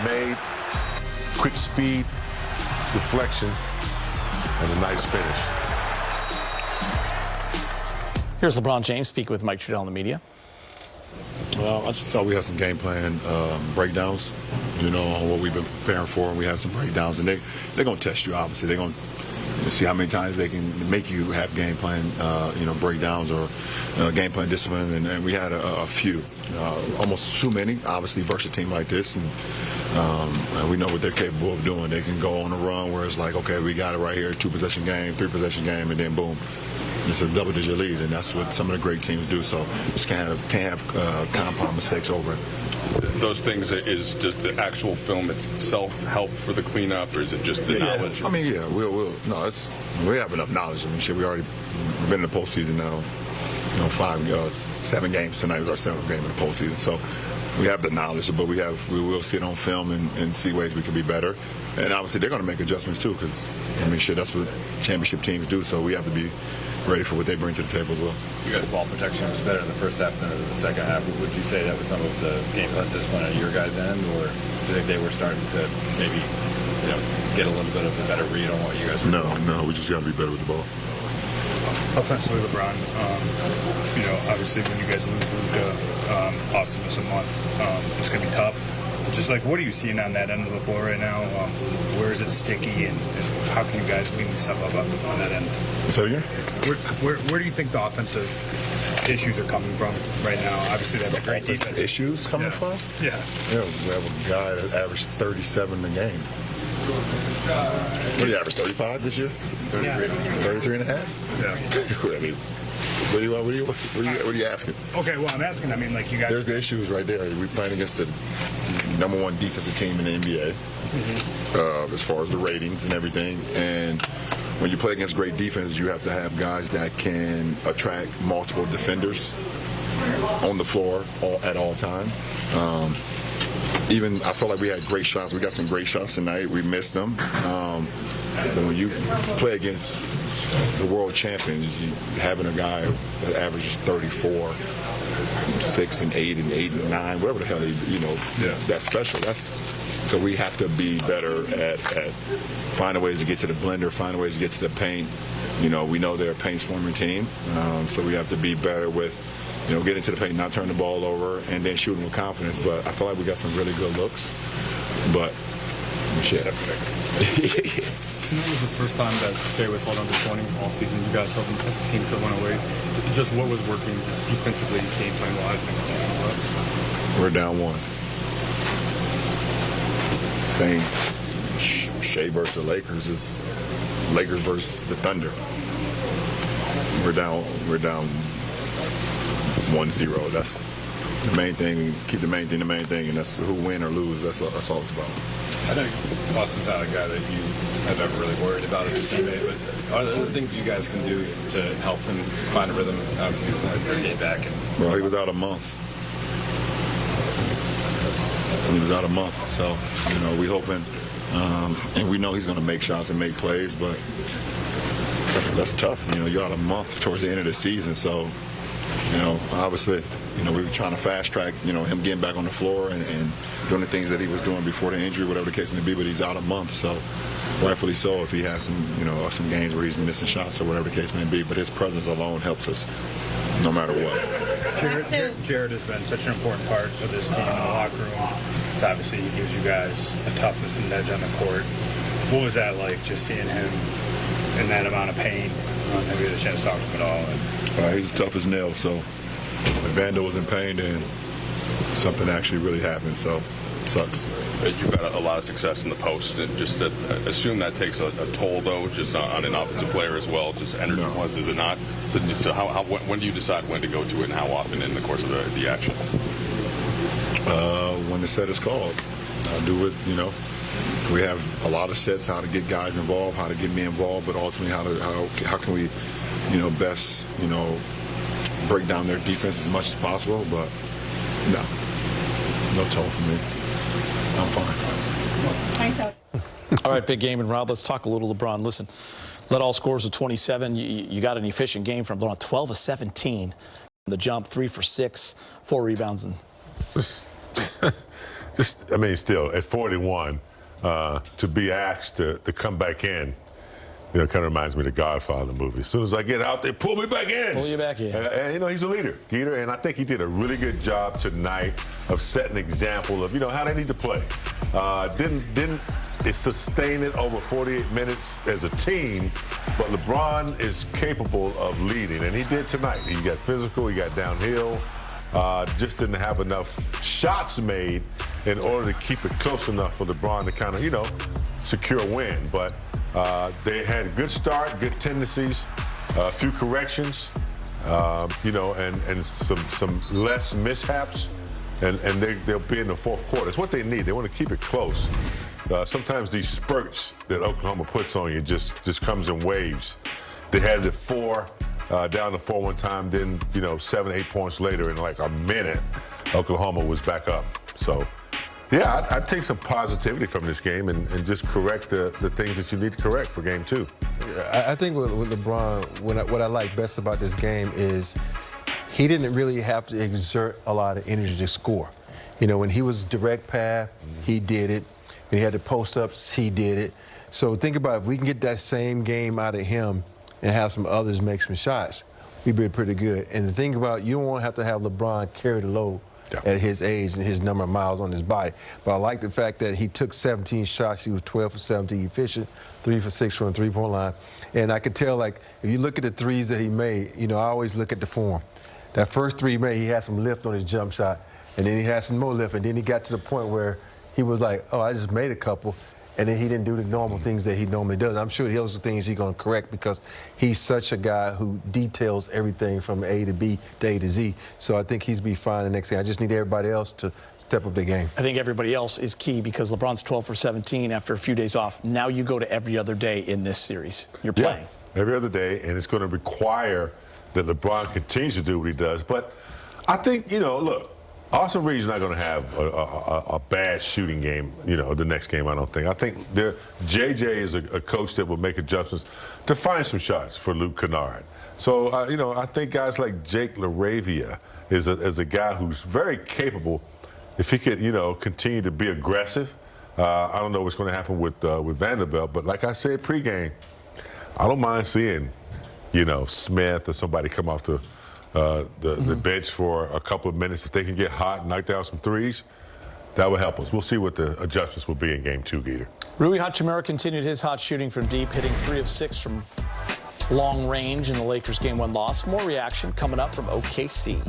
made, quick speed, deflection, and a nice finish. Here's LeBron James speaking with Mike Trudell in the media. Well, I just thought we had some game plan breakdowns, you know, on what we've been preparing for, and we had some breakdowns, and they're going to test you, obviously. They're going to see how many times they can make you have game plan, you know, breakdowns or game plan discipline, and we had a few, almost too many, obviously, versus a team like this, and we know what they're capable of doing. They can go on a run where it's like, okay, we got it right here, 2-possession game, 3-possession game, and then boom. It's a double-digit lead, and that's what some of the great teams do. So just can't have compound mistakes over it. Those things, is just the actual film itself help for the cleanup, or is it just the knowledge? I mean, yeah, we have enough knowledge. I mean, shit, we already been in the postseason now. You know, 7 games tonight was our 7th game in the postseason. So we have the knowledge, but we will see it on film and see ways we can be better. And obviously, they're going to make adjustments too, because I mean, shit, that's what championship teams do. So we have to be ready for what they bring to the table as well. You guys' ball protection was better in the first half than in the second half. Would you say that was some of the game plan discipline at your guys' end, or do you think they were starting to maybe, you know, get a little bit of a better read on what you guys were doing? No, we just got to be better with the ball. Offensively, LeBron, you know, obviously when you guys lose Luka, Austin this a month, it's going to be tough. Just like, what are you seeing on that end of the floor right now? Where is it sticky, and how can you guys clean stuff up on that end? So again? Where do you think the offensive issues are coming from right now? Obviously, that's a great defense. Issues coming from? Yeah. Yeah, we have a guy that averaged 37 a game. What did he average, 35 this year? 33 and a half? Yeah. I mean, what are you asking? Okay, well, I'm asking, I mean, like, you guys... There's the issues right there. We're playing against the #1 defensive team in the NBA, as far as the ratings and everything. And when you play against great defenses, you have to have guys that can attract multiple defenders on the floor at all time. Even I felt like we had great shots. We got some great shots tonight. We missed them. But when you play against the world champions, having a guy that averages 34, 6 and 8 and 8 and 9, whatever the hell that's special. So we have to be better at finding ways to get to the blender, finding ways to get to the paint. You know, we know they're a paint swarming team, so we have to be better with, you know, getting to the paint, not turn the ball over, and then shooting with confidence. But I feel like we got some really good looks. But shit. Tonight was the first time that Shea was held under 20 all season. You guys held him as a team, so went away. Just what was working, just defensively, game plan wise, and execution wise? We're down 1. Same. Shea versus the Lakers is Lakers versus the Thunder. We're down 1-0. That's the main thing. Keep the main thing the main thing, and that's who win or lose. That's all it's about. I know Austin's not a guy that you have ever really worried about as a teammate, but are there other things you guys can do to help him find a rhythm? Obviously, he was only 3 days back. Well, he was out a month. So, you know, we hoping, and we know he's going to make shots and make plays, but that's tough. You know, you're out a month towards the end of the season, so, you know, obviously, you know, we were trying to fast track, you know, him getting back on the floor and doing the things that he was doing before the injury, whatever the case may be, but he's out a month, so rightfully so if he has some, you know, some games where he's missing shots or whatever the case may be, but his presence alone helps us no matter what. Jared has been such an important part of this team in the locker room. So obviously he gives you guys a toughness and edge on the court. What was that like, just seeing him in that amount of pain? Have you had a chance to talk to him at all? He's tough as nails, so if Vando was in pain, then something actually really happened, so it sucks. You've got a lot of success in the post, and just assume that takes a toll, though, just on an offensive player as well, just energy-wise, is it not? So when do you decide when to go to it, and how often in the course of the action? When the set is called. I do it, you know. We have a lot of sets, how to get guys involved, how to get me involved, but ultimately how can we, you know, best, you know, break down their defense as much as possible, but no toll for me. I'm fine. All right, big game in Rob. Let's talk a little LeBron. Listen, led all scores of 27. You got an efficient game from LeBron, 12 of 17. The jump, 3 for 6, 4 rebounds. And just, I mean, still at 41, to be asked to come back in, you know, kind of reminds me of the Godfather movie. As soon as I get out, they pull me back in. Pull you back in. And you know, he's a leader, Geeter, and I think he did a really good job tonight of setting an example of, you know, how they need to play. Didn't sustain it over 48 minutes as a team, but LeBron is capable of leading, and he did tonight. He got physical, he got downhill, just didn't have enough shots made in order to keep it close enough for LeBron to kind of, you know, secure a win. But they had a good start, good tendencies, a few corrections, you know, and some less mishaps, and they'll be in the fourth quarter. It's what they need. They want to keep it close. Sometimes these spurts that Oklahoma puts on you just comes in waves. They had it 4, down to 4 one time, then, you know, 7, 8 points later in like a minute, Oklahoma was back up. So, yeah, I take some positivity from this game and just correct the things that you need to correct for game 2. I think with LeBron, what I like best about this game is he didn't really have to exert a lot of energy to score. You know, when he was direct pass, he did it. When he had the post-ups, he did it. So think about it, if we can get that same game out of him and have some others make some shots, we'd be pretty good. And the thing about, you don't have to have LeBron carry the load at his age and his number of miles on his body. But I like the fact that he took 17 shots. He was 12 for 17 efficient, 3 for 6 from the three-point line. And I could tell, like, if you look at the threes that he made, you know, I always look at the form. That first three he made, he had some lift on his jump shot, and then he had some more lift, and then he got to the point where he was like, oh, I just made a couple, and then he didn't do the normal things that he normally does. I'm sure those are things he's going to correct because he's such a guy who details everything from A to B to A to Z. So I think he's be fine the next game. I just need everybody else to step up their game. I think everybody else is key because LeBron's 12 for 17 after a few days off. Now you go to every other day in this series. You're playing. Yeah, every other day, and it's going to require that LeBron continues to do what he does. But I think, you know, look, Austin Reed's not going to have a bad shooting game, you know, the next game, I don't think. I think JJ is a coach that will make adjustments to find some shots for Luke Kennard. So, you know, I think guys like Jake LaRavia is a guy who's very capable if he could, you know, continue to be aggressive. I don't know what's going to happen with Vanderbilt, but like I said pregame, I don't mind seeing, you know, Smith or somebody come off the bench for a couple of minutes. If they can get hot and knock down some threes, that would help us. We'll see what the adjustments will be in game 2, Geeter. Rui Hachimura continued his hot shooting from deep, hitting 3 of 6 from long range in the Lakers' Game 1 loss. More reaction coming up from OKC.